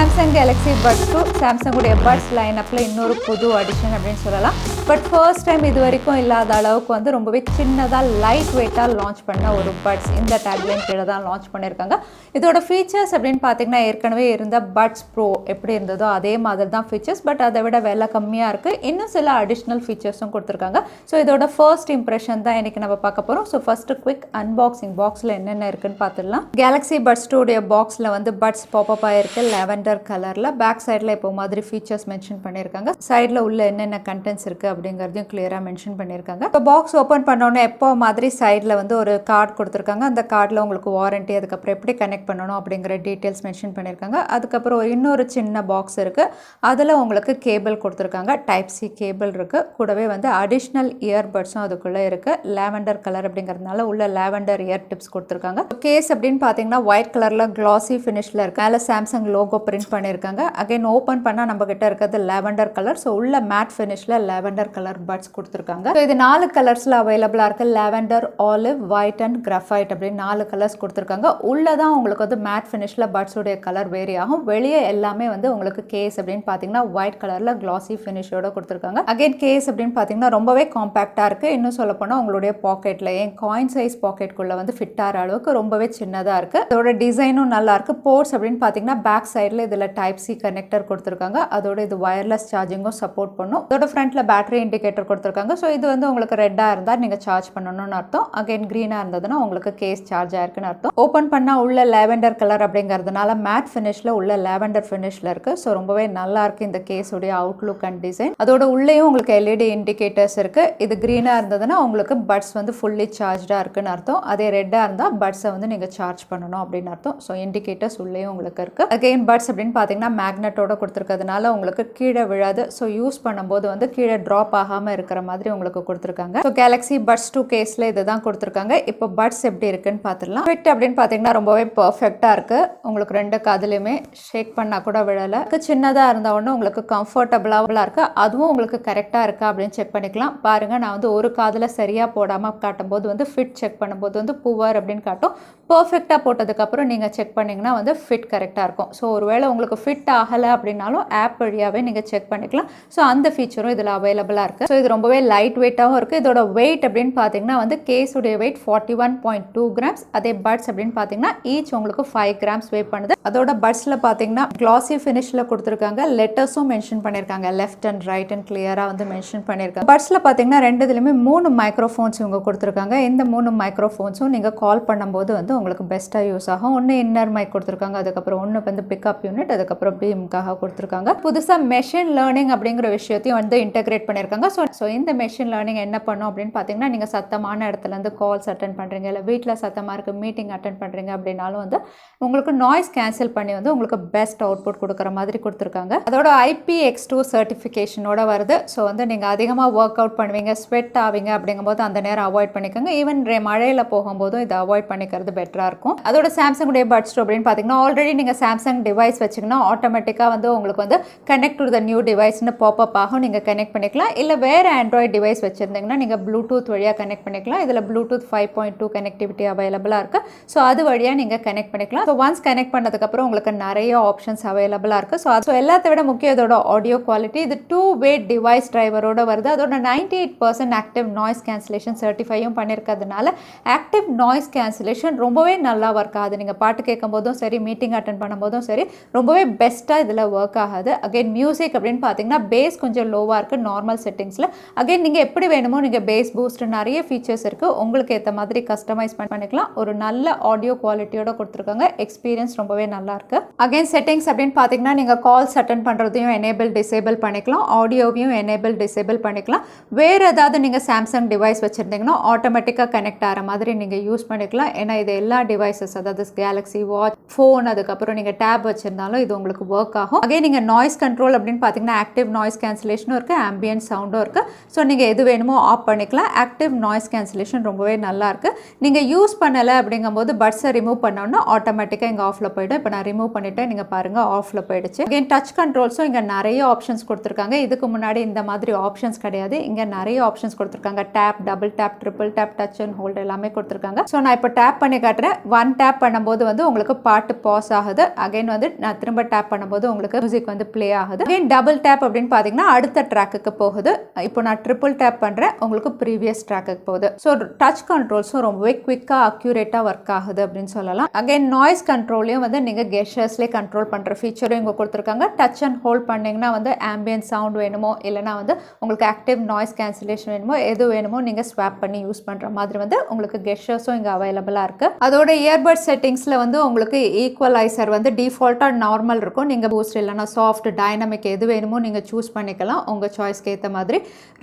Samsung Galaxy Buds 2 Samsung உடைய Buds லைனப்ல இன்னொரு புது அடிஷன் அப்படின்னு சொல்லலாம். பட் ஃபர்ஸ்ட் டைம் இது வரைக்கும் இல்லாத அளவுக்கு வந்து ரொம்பவே சின்னதாக லைட் வெயிட்டாக லான்ச் பண்ண ஒரு பட்ஸ் இந்த டேக்லைன் கீழே தான் லான்ச் பண்ணியிருக்காங்க. இதோட ஃபீச்சர்ஸ் அப்படின்னு பார்த்தீங்கன்னா ஏற்கனவே இருந்த பட்ஸ் ப்ரோ எப்படி இருந்ததோ அதே மாதிரி தான் ஃபீச்சர்ஸ், பட் அதை விட விலை கம்மியாக இருக்குது. இன்னும் சில அடிஷ்னல் ஃபீச்சர்ஸும் கொடுத்துருக்காங்க. ஸோ இதோட ஃபர்ஸ்ட் இம்ப்ரெஷன் தான் இன்றைக்கி நம்ம பார்க்க போகிறோம். ஸோ ஃபஸ்ட்டு குவிக் அன்பாக்சிங் பாக்ஸில் என்னென்ன இருக்குன்னு பார்த்துடலாம். கேலக்ஸி பட்ஸ் 2 உடைய பாக்ஸில் வந்து பட்ஸ் பாப்பப் ஆகிருக்கு லாவெண்டர் கலரில். பேக் சைடில் இப்போ மாதிரி ஃபீச்சர்ஸ் மென்ஷன் பண்ணியிருக்காங்க. சைடில் உள்ள என்னென்ன கண்டென்ட்ஸ் இருக்குது அப்படிங்கிறதையும் கிளியராக மென்ஷன் பண்ணியிருக்காங்க. இப்போ பாக்ஸ் ஓப்பன் பண்ணோன்னே எப்போ மாதிரி சைடில் வந்து ஒரு கார்டு கொடுத்துருக்காங்க. அந்த கார்டில் உங்களுக்கு வாரண்டி, அதுக்கப்புறம் எப்படி கனெக்ட் பண்ணணும் அப்படிங்கிற டீட்டெயில்ஸ் மென்ஷன் பண்ணியிருக்காங்க. அதுக்கப்புறம் இன்னொரு சின்ன பாக்ஸ் இருக்குது. அதில் உங்களுக்கு கேபிள் கொடுத்துருக்காங்க. டைப் சி கேபிள் இருக்குது. கூடவே வந்து அடிஷ்னல் இயர்பட்ஸும் அதுக்குள்ளே இருக்குது. லாவெண்டர் கலர் அப்படிங்கிறதுனால உள்ள லாவெண்டர் இயர் டிப்ஸ் கொடுத்துருக்காங்க. கேஸ் அப்படின்னு பார்த்தீங்கன்னா ஒயிட் கலரில் கிளாசி ஃபினிஷில் இருக்குது. மேலே சாம்சங் லோகோ பிரிண்ட் பண்ணியிருக்காங்க. அகைன் ஓப்பன் பண்ணால் நம்ம கிட்ட இருக்கிறது லாவெண்டர் கலர். ஸோ உள்ள மேட் ஃபினிஷில் லாவெண்டர் கலர் பட்ஸ் கொடுத்துருக்காங்க. ஸோ இது 4 கலர்ஸில் அவைலபிளாக இருக்குது. Lavender, olive, white and graphite அப்படின்னு 4 கலர்ஸ் கொடுத்துருக்காங்க. உள்ளே தான் உங்களுக்கு வந்து மேட் ஃபினிஷில் பட்ஸுடைய கலர் வேரி ஆகும். வெளியே எல்லாமே வந்து உங்களுக்கு கேஸ் அப்படின்னு பார்த்தீங்கன்னா ஒயிட் கலரில் கிளாசி ஃபினிஷோட கொடுத்துருக்காங்க. அகைன் கேஸ் அப்படின்னு பார்த்தீங்கன்னா ரொம்பவே காம்பேக்டாக இருக்குது. இன்னும் சொல்ல போனால் உங்களுடைய பாக்கெட்டில் ஏன் காயின் சைஸ் பாக்கெட்டுக்குள்ளே வந்து ஃபிட் ஆகிற அளவுக்கு ரொம்பவே சின்னதாக இருக்குது. இதோட டிசைனும் நல்லா இருக்குது. போர்ட்ஸ் அப்படின்னு பார்த்தீங்கன்னா பேக் சைடில் இதில் டைப் சி கனெக்டர் கொடுத்துருக்காங்க. அதோட இது வயர்லெஸ் சார்ஜிங்கும் சப்போர்ட் பண்ணும். இதோட ஃப்ரண்ட்ல பேட்டரி இண்டிகேட்டர் கொடுத்துருக்காங்க. ஸோ இது வந்து உங்களுக்கு ரெட்டாக இருந்தால் நீங்கள் சார்ஜ் பண்ணணும்னு அர்த்தம். அகைன் க்ரீனாக இருந்ததுன்னா உங்களுக்கு கேஸ் சார்ஜ் ஆயிருக்குன்னு அர்த்தம். ஓப்பன் பண்ணால் உள்ள லாவெண்டர் கலர் அப்படிங்கிறதுனால மேட் ஃபினிஷில் உள்ள லாவெண்டர் ஃபினிஷில் இருக்குது. ஸோ ரொம்பவே நல்லா இருக்குது இந்த கேஸுடைய அவுட்லுக் அண்ட் டிசைன். அதோட உள்ளேயும் உங்களுக்கு எல்இடி இண்டிகேட்டர்ஸ் இருக்குது. இது க்ரீனாக இருந்ததுன்னா உங்களுக்கு பட்ஸ் வந்து ஃபுல்லி சார்ஜாக இருக்குன்னு அர்த்தம். அதே ரெட்டாக இருந்தால் பட்ஸை வந்து நீங்கள் சார்ஜ் பண்ணணும் அப்படின்னு அர்த்தம். ஸோ இண்டிகேட்டர்ஸ் உள்ளேயும் உங்களுக்கு இருக்குது. அகைன் பட்ஸ் அப்படின்னு பார்த்தீங்கன்னா மேக்னெட்டோட கொடுத்துருக்கிறதுனால உங்களுக்கு கீழே விழாது. ஸோ யூஸ் பண்ணும்போது வந்து கீழே ட்ராப் ஆகாமல் இருக்கிற மாதிரி உங்களுக்கு கொடுத்துருக்காங்க. ஸோ கேலக்ஸி பட்ஸ் 2 கேஸில் இதை தான் கொடுத்துருக்காங்க. இப்போ பட்ஸ் எப்படி இருக்குன்னு பார்த்துடலாம். ஃபிட் அப்படின்னு பார்த்தீங்கன்னா ரொம்பவே பர்ஃபெக்டாக இருக்குது. உங்களுக்கு 2 காதுலையுமே ஷேக் பண்ணால் கூட விழலை. சின்னதாக இருந்தவொடனே உங்களுக்கு கம்ஃபர்டபுளாக இருக்குது. அதுவும் உங்களுக்கு கரெக்டாக இருக்கா அப்படின்னு செக் பண்ணிக்கலாம். பாருங்கள், நான் வந்து ஒரு காதில் சரியாக போடாமல் காட்டும்போது வந்து ஃபிட் செக் பண்ணும்போது வந்து புவர் அப்படின்னு காட்டும். பர்ஃபெக்டாக போட்டதுக்கப்புறம் நீங்கள் செக் பண்ணிங்கன்னா வந்து ஃபிட் கரெக்டாக இருக்கும். ஸோ ஒருவேளை உங்களுக்கு ஃபிட் ஆகலை அப்படின்னாலும் ஆப் வழியாகவே நீங்கள் செக் பண்ணிக்கலாம். ஸோ அந்த ஃபீச்சரும் இதில் அவைலபிளாக இருக்குது. ஸோ இது ரொம்பவே லைட் வெயிட்டாகவும் இருக்குது. இதோட வெயிட் அப்படின்னு பார்த்தீங்கன்னா வந்து கேஸுடைய வெயிட் 41.2 கிராம்ஸ். அதே பட்ஸ் அப்படின்னு பார்த்தீங்கன்னா ஈச் உங்களுக்கு 5 கிராம்ஸ் வெயிட் பண்ணுது. அதோட பட்ஸில் பார்த்தீங்கன்னா கிளாசி ஃபினிஷில் கொடுத்துருக்காங்க. லெட்டர்ஸும் மென்ஷன் பண்ணியிருக்காங்க. லெஃப்ட் அண்ட் ரைட் அண்ட் கிளியராக வந்து மென்ஷன் பண்ணியிருக்காங்க. பட்ஸில் பார்த்தீங்கன்னா 2 இதுலையுமே 3 மைக்ரோஃபோன்ஸ் இவங்க கொடுத்துருக்காங்க. இந்த 3 மைக்ரோஃபோன்ஸும் நீங்கள் கால் பண்ணும்போது வந்து உங்களுக்கு பெஸ்ட்டாக யூஸ் ஆகும். ஒன்று இன்னர் மைக் கொடுத்துருக்காங்க. அதுக்கப்புறம் ஒன்று வந்து பிக்அப் யூனிட், அதுக்கப்புறம் பீமுக்காக கொடுத்துருக்காங்க. புதுசாக மெஷின் லேர்னிங் அப்படிங்கிற விஷயத்தையும் வந்து இன்டெகிரேட் பண்ணியிருக்காங்க. ஸோ இந்த மெஷின் லேர்னிங் என்ன பண்ணும் அப்படின்னு பார்த்தீங்கன்னா நீங்கள் சத்தமான இடத்துலேருந்து கால்ஸ் அட்டன் பண்ணுறீங்க, இல்லை வீட்டில் சத்தமாக இருக்குது மீட்டிங் அட்டன் பண்ணுறீங்க அப்படின்னாலும் வந்து உங்களுக்கு நாய்ஸ் கேன்சல் பண்ணி வந்து உங்களுக்கு பெஸ்ட் அவுட்புட் கொடுக்குற மாதிரி கொடுத்துருக்காங்க. அதோட IPX2 சர்டிஃபிகேஷனோட வருது. ஸோ வந்து நீங்கள் அதிகமாக ஒர்க் அவுட் பண்ணுவீங்க, ஸ்வெட் ஆவீங்க அப்படிங்கும்போது அந்த நேரம் அவாய்ட் பண்ணிக்கோங்க. ஈவன் மழையில் போகும்போதும் இதை அவாய்ட் பண்ணிக்கிறது பெட்டராக இருக்கும். அதோட சாம்சங் உடைய பட்ஸ் 2 அப்படின்னு பார்த்தீங்கன்னா ஆல்ரெடி நீங்கள் சாம்சங் டிவைஸ் வச்சிங்கன்னா ஆட்டோமேட்டிக்காக வந்து உங்களுக்கு வந்து கனெக்ட் டு த நியூ டிவைஸ்னு பாப்அப் ஆகும். நீங்கள் கனெக்ட் பண்ணிக்கலாம். இல்லை வேறு ஆண்ட்ராய்டு டிவைஸ் வச்சுருந்தீங்கன்னா நீங்கள் ப்ளூடூத் வழியாக கனெக்ட் பண்ணிக்கலாம். இதில் ப்ளூடூத் 5.2 கனெக்டிவிட்டி அவைலபிளாக இருக்குது. ஸோ அது வழியாக நீங்கள் கனெக்ட் பண்ணிக்கலாம். ஸோ ஒன்ஸ் கனெக்ட் பண்ணதுக்கப்புறம் உங்களுக்கு நிறைய ஆப்ஷன்ஸ் அவைலபிளாக இருக்குது. ஸோ எல்லாத்த விட முக்கியம் இதோட ஆடியோ குவாலிட்டி. இது 2-வே டிவைஸ் டிரைவரோட வருது. அதோட 98% ஆக்டிவ் நாய்ஸ் கேன்சலேஷன் சர்டிஃபையும் பண்ணியிருக்கிறதுனால ஆக்டிவ் நாய்ஸ் கேன்சலேஷன் ரொம்பவே நல்லா ஒர்க் ஆகுது. நீங்கள் பாட்டு கேட்கும் போதும் சரி, மீட்டிங் அட்டன் பண்ணும்போதும் சரி, ரொம்பவே பெஸ்ட்டாக இதில் ஒர்க் ஆகுது. அகைன் மியூசிக் அப்படின்னு பார்த்தீங்கன்னா பேஸ் கொஞ்சம் லோவாக இருக்குது நார்மல் செட்டிங்ஸில். அகைன் நீங்கள் எப்படி வேணுமோ நீங்கள் பேஸ் பூஸ்ட் நிறைய ஃபீச்சர்ஸ் இருக்குது. உங்களுக்கு ஏற்ற மாதிரி கஸ்டமைஸ் பண்ணிக்கலாம். ஒரு நல்ல ஆடியோ குவாலிட்டியோட கொடுத்துருக்காங்க. எக்ஸ்பீரியன்ஸ் ரொம்பவே நல்லா இருக்குது. அகைன் செட்டிங்ஸ் அப்படின்னு பார்த்தீங்கன்னா நீங்கள் கால்ஸ் அட்டன் பண்ணுறதையும் எனேபிள் டிசேபிள் பண்ணிக்கலாம். ஆடியோவையும் எனேபிள் டிசேபிள் பண்ணிக்கலாம். வேறு ஏதாவது நீங்கள் சாம்சங் டிவைஸ் வச்சுருந்தீங்கன்னா ஆட்டோமேட்டிக்காக கனெக்ட் ஆகிற மாதிரி நீங்கள் யூஸ் பண்ணிக்கலாம். ஏன்னா இது எல்லா டிவைசஸ், அதாவது கேலக்ஸி வாட்ச், ஃபோன், அதுக்கப்புறம் நீங்கள் டேப் வச்சுருந்தாலும் இது உங்களுக்கு ஒர்க் ஆகும். அகைன் நீங்கள் நாய்ஸ் கண்ட்ரோல் அப்படின்னு பார்த்தீங்கன்னா ஆக்டிவ் நாய்ஸ் கேன்சலேஷனும் இருக்குது, ஆம்பியன்ட் சவுண்டும் இருக்குது. ஸோ நீங்கள் எது வேணுமோ ஆஃப் பண்ணிக்கலாம். ஆக்டிவ் நாய்ஸ் கேன்சலேஷன் ரொம்பவே நல்லா இருக்குது. நீங்கள் யூஸ் பண்ணலை அப்படிங்கும்போது பட்ஸை ரிமூவ் பண்ணோன்னா ஆட்டோமேட்டிக்காக இங்கே ஆஃபில் போய்டும். இப்போ நான் ரிமூவ் பண்ணிவிட்டேன், நீங்கள் பாருங்கள் ஆஃபில் போயிடுச்சு. அகைன் டச் கண்ட்ரோல்ஸும் இங்கே நிறைய ஆப்ஷன்ஸ் கொடுத்துருக்காங்க. இதுக்கு முன்னாடி இந்த மாதிரி ஆப்ஷன்ஸ் கிடையாது. இங்கே நிறைய ஆப்ஷன்ஸ் கொடுத்துருக்காங்க. Tap, double tap, triple tap, touch and hold எல்லாமே கொடுத்துருக்காங்க. ஸோ நான் இப்போ டேப் பண்ணி காட்டுறேன். 1 டேப் பண்ணும்போது வந்து உங்களுக்கு பாட்டு பாஸ் ஆகுது. அகைன் வந்து நான் திரும்ப டேப் பண்ணும்போது உங்களுக்கு மியூசிக் வந்து ப்ளே ஆகுது. அகைன் டபுள் டேப் அப்படின்னு பார்த்தீங்கன்னா அடுத்த ட்ராக்குக்கு போகுது. இப்போ நான் ட்ரிபிள் டேப் பண்ணுறேன், உங்களுக்கு ப்ரீவியஸ் ட்ராக்குக்கு போகுது. ஸோ டச் கண்ட்ரோல்ஸும் ரொம்பவே குவிக்காக அக்யூரேட்டாக ஒர்க் ஆகுது அப்படின்னு சொல்லலாம். அகைன் நாய்ஸ் கண்ட்ரோலையும் வந்து நீங்கள் கெஸ்டர்ஸ்லேயே கண்ட்ரோல் பண்ணுற ஃபீச்சரும் இங்கே கொடுத்துருக்காங்க. டச் அண்ட் ஹோல்ட் பண்ணிங்கன்னா வந்து ஆம்பியன்ட் சவுண்ட் வேணுமோ இல்லைனா வந்து உங்களுக்கு ஆக்டிவ் நாய்ஸ் கேன்சலேஷன் வேணுமோ எது வேணுமோ நீங்கள் ஸ்வாப் பண்ணி யூஸ் பண்ணுற மாதிரி வந்து உங்களுக்கு கெஸ்டர்ஸும் இங்கே அவைலபிளாக இருக்குது. அதோட இயர்பட் செட்டிங்ஸில் வந்து உங்களுக்கு ஈக்குவலைசர் வந்து டிஃபால்ட்டாக நார்மல் இருக்கும். நீங்கள் பூஸ்ட் இல்லைனா சாஃப்ட் டைனமிக் எது வேணுமோ நீங்கள் சூஸ் பண்ணிக்கலாம் உங்கள் சாய்ஸ்க்கு ஏற்ற மாதிரி.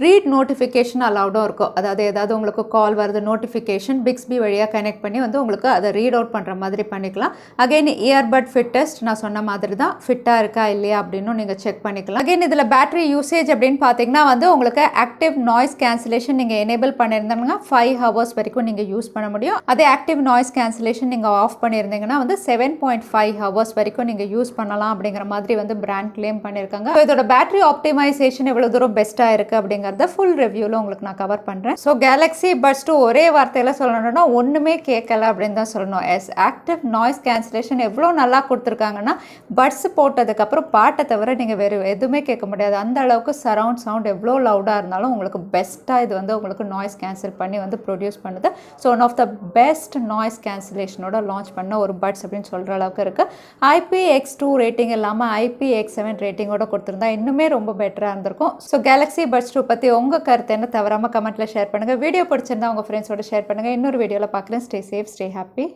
ரீட் நோட்டிஃபிகேஷன் அலவுடும் இருக்கும். அதாவது ஏதாவது உங்களுக்கு கால் வருது நோட்டிஃபிகேஷன் பிக்ஸ்பி வழியாக கனெக்ட் பண்ணி வந்து உங்களுக்கு அதை ரீட் அவுட் பண்ணுற மாதிரி பண்ணிக்கலாம். அகைன் இயர்பட் ஃபிட் டெஸ்ட் நான் சொன்ன மாதிரி தான் ஃபிட்டாக இருக்கா இல்லையா அப்படின்னு நீங்கள் செக் பண்ணிக்கலாம். அகைன் இதில் பேட்டரி யூசேஜ் அப்படின்னு பார்த்தீங்கன்னா வந்து உங்களுக்கு ஆக்டிவ் நாய்ஸ் கேன்சலேஷன் நீங்கள் எனேபிள் பண்ணியிருந்தீங்கன்னா 5 ஹவர்ஸ் வரைக்கும் நீங்கள் யூஸ் பண்ண முடியும். அதே ஆக்டிவ் நாய்ஸ் கேன்சலேஷன் நீங்கள் ஆஃப் பண்ணியிருந்தீங்கன்னா வந்து 7.5 ஹவர்ஸ் வரைக்கும் நீங்கள் யூஸ் பண்ணலாம் அப்படிங்கிற மாதிரி வந்து பிராண்ட் கிளைம் பண்ணியிருக்காங்க. இதோட பேட்டரி ஆப்டிமைசேஷன் எவ்வளோ தூரம் பெஸ்ட்டாக இருக்குது அப்படிங்கிறத ஃபுல் ரிவ்யூவில் உங்களுக்கு நான் கவர் பண்ணுறேன். ஸோ கேலக்ஸி பட்ஸ் 2 ஒரே வார்த்தையில் சொல்லணும்னா ஒன்றுமே கேட்கல அப்படின்னு தான் சொல்லணும். ஆக்டிவ் நாய்ஸ் கேன்சலேஷன் எவ்வளோ நல்லா கொடுத்துருக்காங்கன்னா பட்ஸ் போட்டதுக்கப்புறம் பாட்டை தவிர நீங்கள் வேறு எதுவுமே கேட்க முடியாது. அந்த அளவுக்கு சரவுண்ட் சவுண்ட் எவ்வளோ லவுடாக இருந்தாலும் உங்களுக்கு பெஸ்ட்டாக இது வந்து உங்களுக்கு நாய்ஸ் கேன்சல் பண்ணி வந்து ப்ரொடியூஸ் பண்ணுது. So one of the best noise கேன்சலேஷனோட லான்ச் பண்ண ஒரு பட்ஸ் அப்படின்னு சொல்கிற அளவுக்கு இருக்குது. IPX2 ரேட்டிங் இல்லாமல் IPX7 ரேட்டிங்கோட கொடுத்துருந்தா இன்னுமே ரொம்ப பெட்டராக இருந்திருக்கும். ஸோ கேலக்ஸி பட்ஸ் 2 பற்றி உங்கள் கருத்து என்ன தவறாமல் கமெண்ட்டில் ஷேர் பண்ணுங்கள். வீடியோ பிடிச்சிருந்தா உங்கள் ஃப்ரெண்ட்ஸோட ஷேர் பண்ணுங்கள். இன்னொரு வீடியோவில் பார்க்குறேன். Stay safe, stay happy.